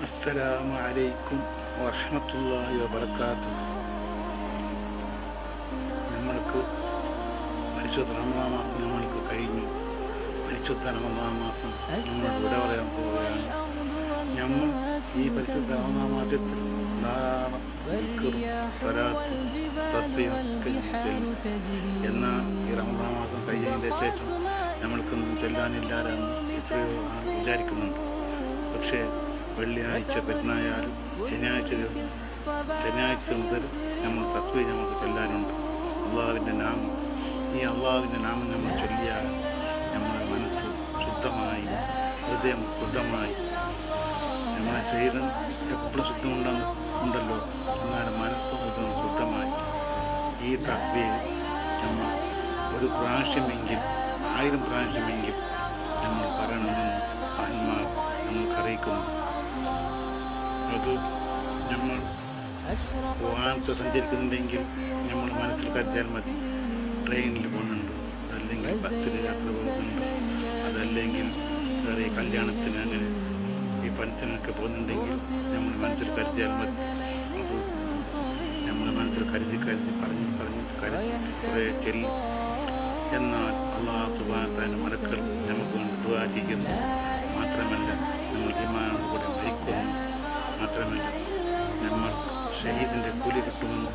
അസ്സലാമു അലൈക്കും വറഹ്മത്തുള്ളാഹി വബറകാതുഹു. നമ്മൾക്ക് പരിശുദ്ധ റമദാൻ മാസം നമ്മൾക്ക് കഴിഞ്ഞു. പരിശുദ്ധ റമദാൻ മാസം നമ്മൾ വിട പറയാൻ പോവുകയാണ്. നമ്മൾ ഈ പരിശുദ്ധ റമദാൻ മാസത്തിൽ ധാരാളം സ്വലാത്തും തസ്ബീഹും ഒക്കെ ചൊല്ലും. എന്നാൽ ഈ റമദാൻ മാസം കഴിഞ്ഞതിൻ്റെ ശേഷം നമ്മൾക്കൊന്നും ചൊല്ലാനില്ലാതെന്ന് എത്രയോ വിചാരിക്കുന്നുണ്ട്. പക്ഷേ വെള്ളിയാഴ്ച പെരുന്നായാലും ശനിയാഴ്ച മുതൽ നമ്മൾ തസ്ബീഹ് നമുക്ക് ചൊല്ലാനുണ്ട്. അള്ളാഹുവിൻ്റെ നാമം, ഈ അള്ളാഹുവിൻ്റെ നാമം നമ്മൾ ചൊല്ലിയാൽ നമ്മുടെ മനസ്സ് ശുദ്ധമായി, ഹൃദയം ശുദ്ധമായി, നമ്മുടെ ശരീരം എപ്പോഴും ശുദ്ധമുണ്ടല്ലോ, എന്നാലും മനസ്സും ഹൃദയവും ശുദ്ധമായി. ഈ തസ്ബീഹ് നമ്മൾ ഒരു പ്രാവശ്യമെങ്കിൽ 1000 പ്രാവശ്യമെങ്കിൽ നമ്മൾ പറയണമെന്ന് മഹാന്മാർ നമ്മൾക്ക് അറിയിക്കുന്നു. അത് നമ്മൾ വാഹനത്തിൽ സഞ്ചരിക്കുന്നുണ്ടെങ്കിൽ നമ്മൾ മനസ്സിൽ കരുതിയാൽ മതി. ട്രെയിനിൽ പോകുന്നുണ്ട്, അതല്ലെങ്കിൽ ബസ്സിൽ യാത്ര പോകുന്നുണ്ട്, അതല്ലെങ്കിൽ വേറെ കല്യാണത്തിന് അങ്ങനെ ഈ ഫംഗ്ഷനൊക്കെ പോകുന്നുണ്ടെങ്കിൽ നമ്മൾ മനസ്സിൽ കരുതിയാൽ മതി. അത് നമ്മൾ മനസ്സിൽ കരുതി പറഞ്ഞ് കുറേ ചൊല്ലി. എന്നാൽ അല്ലാഹു സുബ്ഹാനഹു വ തആല മലക്കുകൾ നമുക്ക് വേണ്ടി ദുആ ചെയ്യുന്നു. മാത്രമല്ല നമ്മൾ ഈമാനോട് കൂടെ മരിക്കുന്നു. മാത്രമല്ല നമ്മൾ ഷഹീദിൻ്റെ കൂലി കിട്ടുമെന്നും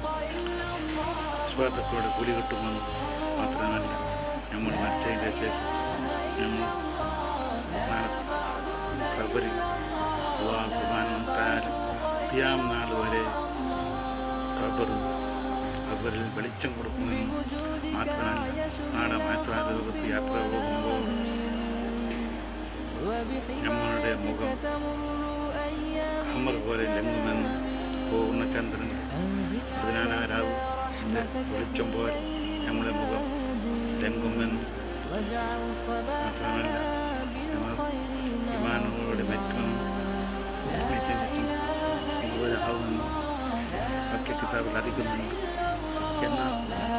സ്വാർത്ഥത്തോടെ കൂലി കിട്ടുമെന്നും മാത്രമല്ല നമ്മൾ മരിച്ചതിൻ്റെ ശേഷം നമ്മൾ ഖബറിൽ അല്ലാഹു സുബ്ഹാനഹു വ തആല ഖിയാം നാൾ വരെ ഖബറിൽ വെളിച്ചം കൊടുക്കുമെന്നും മാത്രമല്ല നാളെ മഹ്ശർ ലോകത്ത് യാത്ര പോകുമ്പോൾ നമ്മളുടെ മുഖം അമർ പോലെ ലംഘുമെന്നും പൂർണ്ണ ചന്ദ്രൻ 14 രാവിന്റെ വെളിച്ചം പോലെ നമ്മുടെ മുഖം ലംഘുമെന്നും മാത്രമല്ല വിമാനങ്ങളോട് മരിക്കണം ഇതുപോലെ ആവുമെന്നും ഒക്കെ കിതാബിൽ അറിയിക്കുന്നുണ്ട്. എന്നാൽ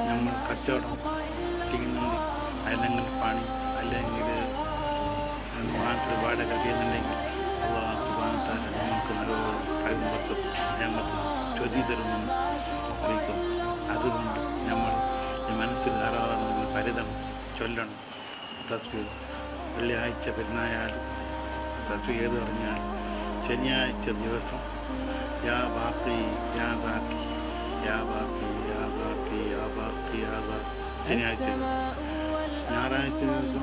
നമ്മൾ കച്ചവടം ചെയ്യുന്നുണ്ട്, അല്ലെങ്കിൽ പണി, അല്ലെങ്കിൽ വാഹനത്തിൽ വാടക ചെയ്യുന്നുണ്ടെങ്കിൽ അല്ലാഹു സുബ്ഹാനഹു വ തആല നമുക്ക് നല്ലൊരു കഴിവുകൾക്ക് ഞങ്ങൾക്ക് ചൊല്ലി തരുമെന്ന് അറിയിക്കുന്നു. അതുകൊണ്ട് നമ്മൾ ഈ മനസ്സിൽ ധാരാളം കരുതണം, ചൊല്ലണം തസ്ബീഹ്. വെള്ളിയാഴ്ച പെരുന്നായാലും തസ്ബീഹ് ഏത് പറഞ്ഞാൽ ശനിയാഴ്ച ദിവസം യാ ബാഖി യാ സാഖി യാ ബാഖി യാ സാഖി യാ ബാഖി യാ സാഖി ശനിയാഴ്ച ദിവസം. ഞായറാഴ്ച ദിവസം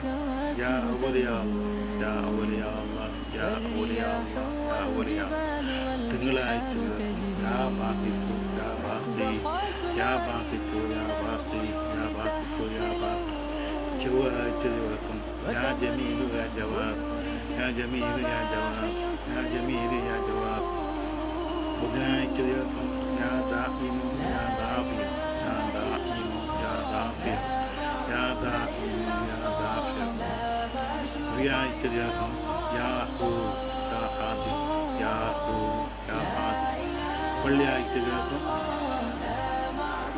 യാ അവ്വൽ യാ അല്ലാഹ് യാ അവ്വൽ യാ അല്ലാഹ് യാ അവ്വൽ യാ അല്ലാഹ് യാ അവ്വൽ യാ അല്ലാഹ്. തിങ്കളാഴ്ച ദിവസം യാ ബാസിത്തു യാ ബാഖി യാ ബാസിത്തു യാ ബാഖി യാ ബാസിത്തു യാ ബാഖി. ചൊവ്വാഴ്ച ദിവസം യാ ജമീലു യാ ജവാബ് യാ ജമീലു യാ ജവാബ് യാ ജമീലു യാ ജവാബ്. ബുധനാഴ്ച ദിവസം യാ ദാഇമു യാ ദാഫിർ യാ ദാഇമു യാ ദാഫിർ യാ ദാഇമു യാ ദാഫിർ. വ്യാഴാഴ്ച ദിവസം യാ ഹൂ യാ ഹാദി യാ ഹൂ യാ ഹാദി. വെള്ളിയാഴ്ച ദിവസം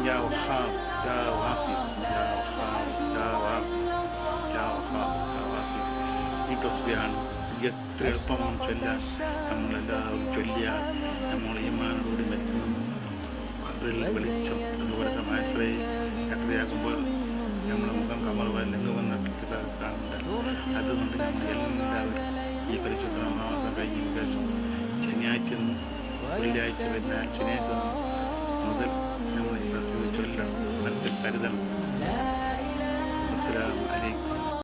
യാ വഹാബ് യാ വാസി യാ വഹാബ് യാ വാസി യാ വഹാബ് യാ വാസി. ഈ തസ്ബീഹാണ് എത്ര എളുപ്പമാണ് ചൊല്ലാൻ. നമ്മളെല്ലാവരും ചൊല്ലിയാൽ നമ്മൾ ഈമാനോട് മരിക്കുന്നു. ഖബറിൽ വെളിച്ചം, അതുപോലെ മഹ്ശറിൽ യാത്രയാകുമ്പോൾ നമ്മുടെ മുഖം കമർ പോലെ ലംഘുമെന്ന കിതാബിൽ കാണുന്നുണ്ട്. അതുകൊണ്ട് നമ്മൾ എല്ലാവരും ഈ പരിശുദ്ധ മാസം കഴിഞ്ഞ ശേഷം ശനിയാഴ്ച വെള്ളിയാഴ്ച വരുന്നാൽ ശനിയാഴ്ച മുതൽ നമ്മൾ ഈ തസ്ബീഹ് ചൊല്ലണം, മനസ്സിൽ കരുതണം. അസ്സലാമു അലൈക്കും.